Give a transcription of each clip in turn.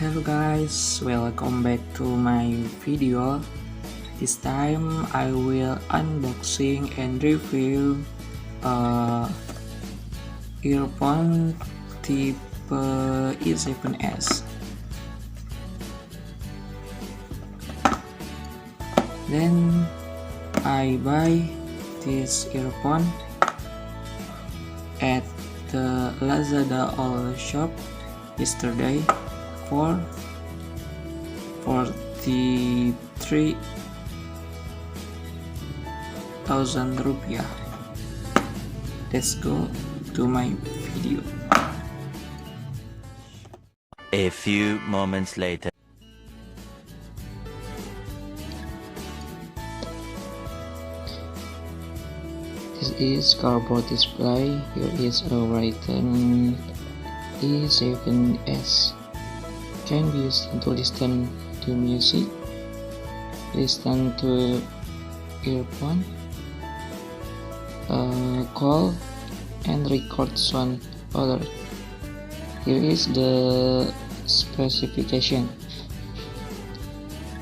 Hello guys, welcome back to my video. This time I will unboxing and review earphone type I7S. Then I buy this earphone at the Lazada all shop yesterday for 43,000 rupiah. Let's go to my video. A few moments later. This is cardboard display. Here is a written I7S. Can be used to listen to music, listen to earphone, call, and record sound other. Here is the specification.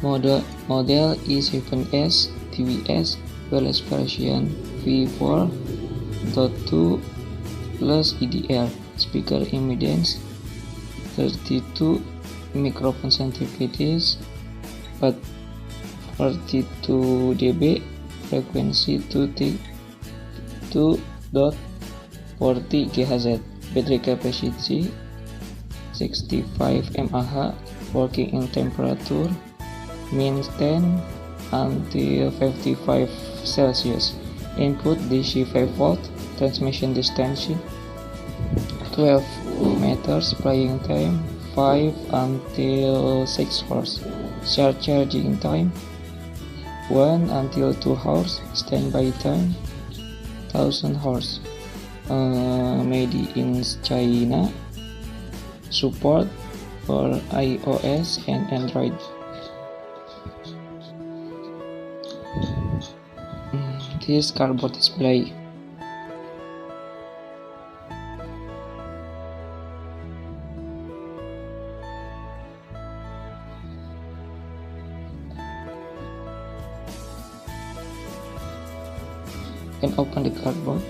Model I7S TWS wireless version V4.2 plus EDR. Speaker impedance 32, microphone sensitivities 42 dB, frequency 2.40 GHz, battery capacity 65 mAh, working in temperature minus 10 until 55 Celsius. Input DC 5 volt, transmission distance 12 meters, playing time 5 until 6 hours, charging time 1 until 2 hours, standby time 1000 hours. Made in China, support for iOS and Android. This cardboard display. Can open the cardboard.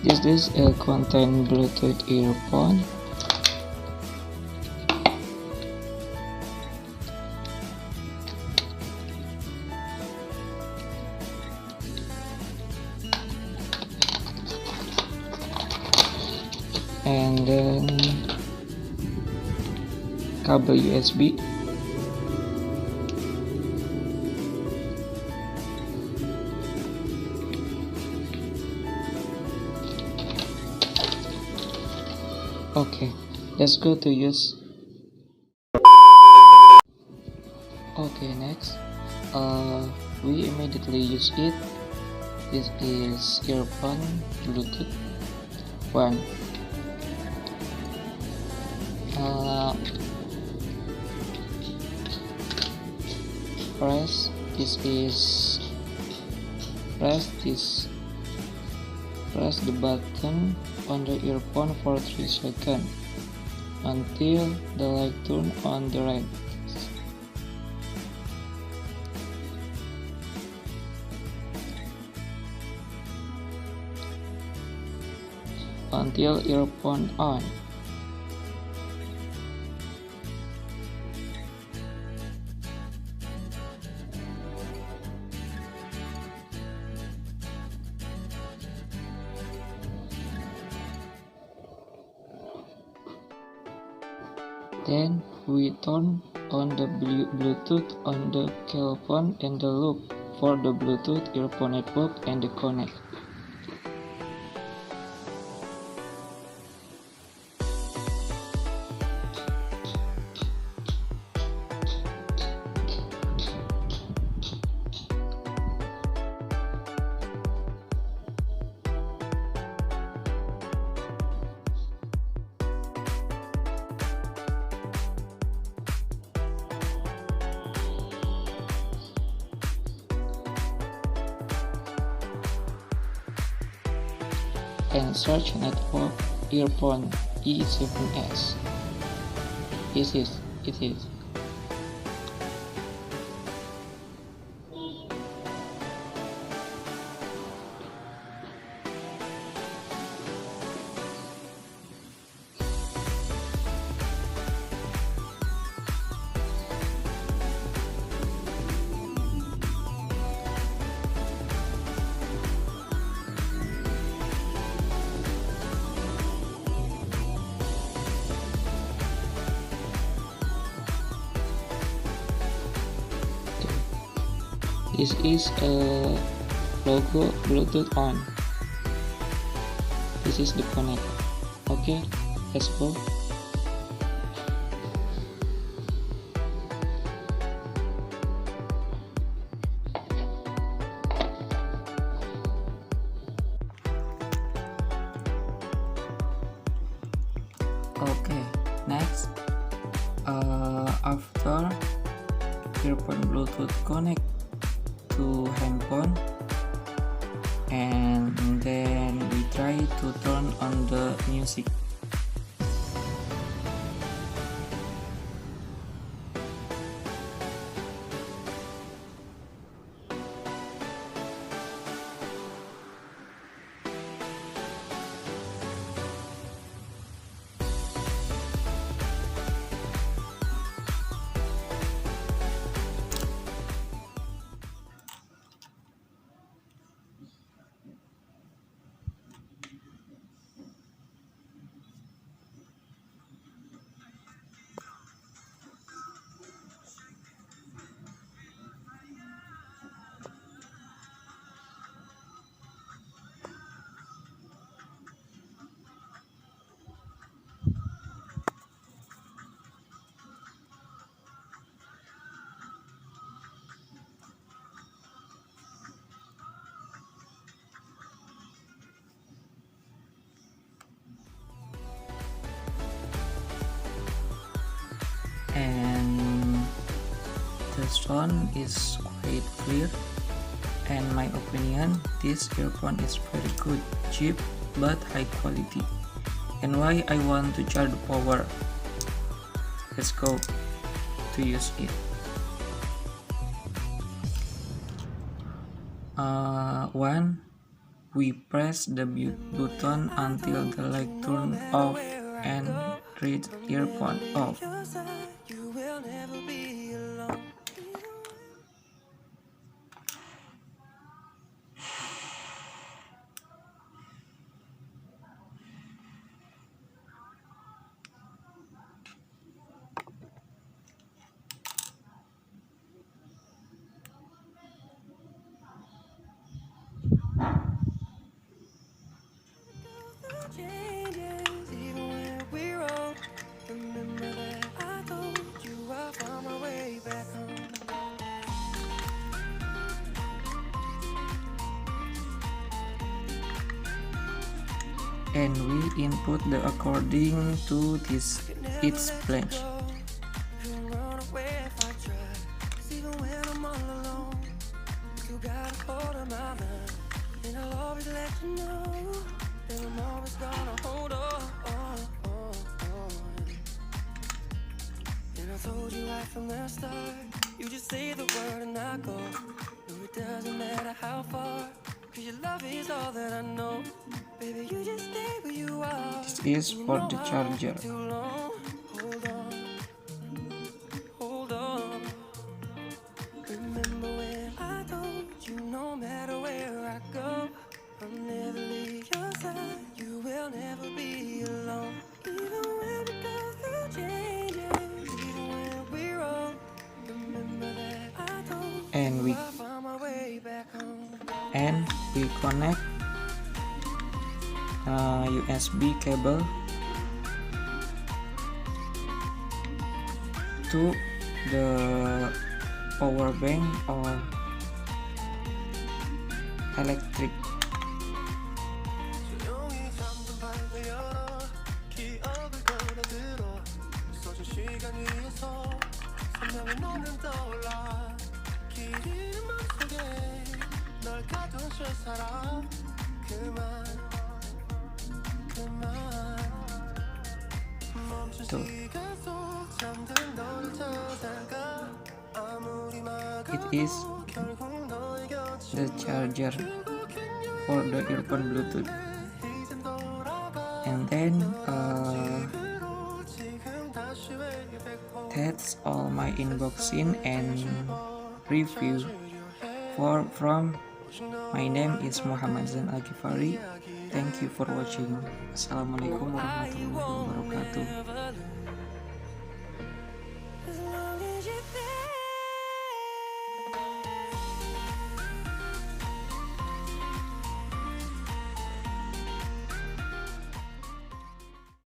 This is a contain Bluetooth earphone. And then cable USB. Okay, let's go to use. Okay, next we immediately use it. This is earphone Bluetooth 1. Press the button on the earphone for 3 seconds until the light turns on the right. Until earphone on. Then we turn on the Bluetooth on the earphone and the loop for the Bluetooth earphone network and the connect. and search network earphone. I7S. It is. This is a logo Bluetooth on. This is the connect. Okay, let's go. Okay, next, after earphone Bluetooth connect to handphone, and then we try to turn on the music. And the sound is quite clear, and my opinion, this earphone is very good, cheap but high quality. And why I want to charge power? Let's go to use it. One, we press the button until the light turn off and read earphone off. And we input the according to this its pledge. Told you right from the start, you just say the word and I go. No, it doesn't matter how far, 'cause your love is all that I know. Baby, you just stay where you are. This is for the charger. Hold on, hold on. Remember when I told you no matter where I go, I'll never leave your side. You will never be alone. Even when we go through changes, even when we're wrong. Remember that I told you I'll find my way back home. And we connect USB cable to the power bank or electric. wabarakatuh. It is the charger for the earphone Bluetooth. And then that's all my unboxing and review from my name is Muhammad Zein Alghifari. Thank you for watching. Assalamualaikum warahmatullahi wabarakatuh.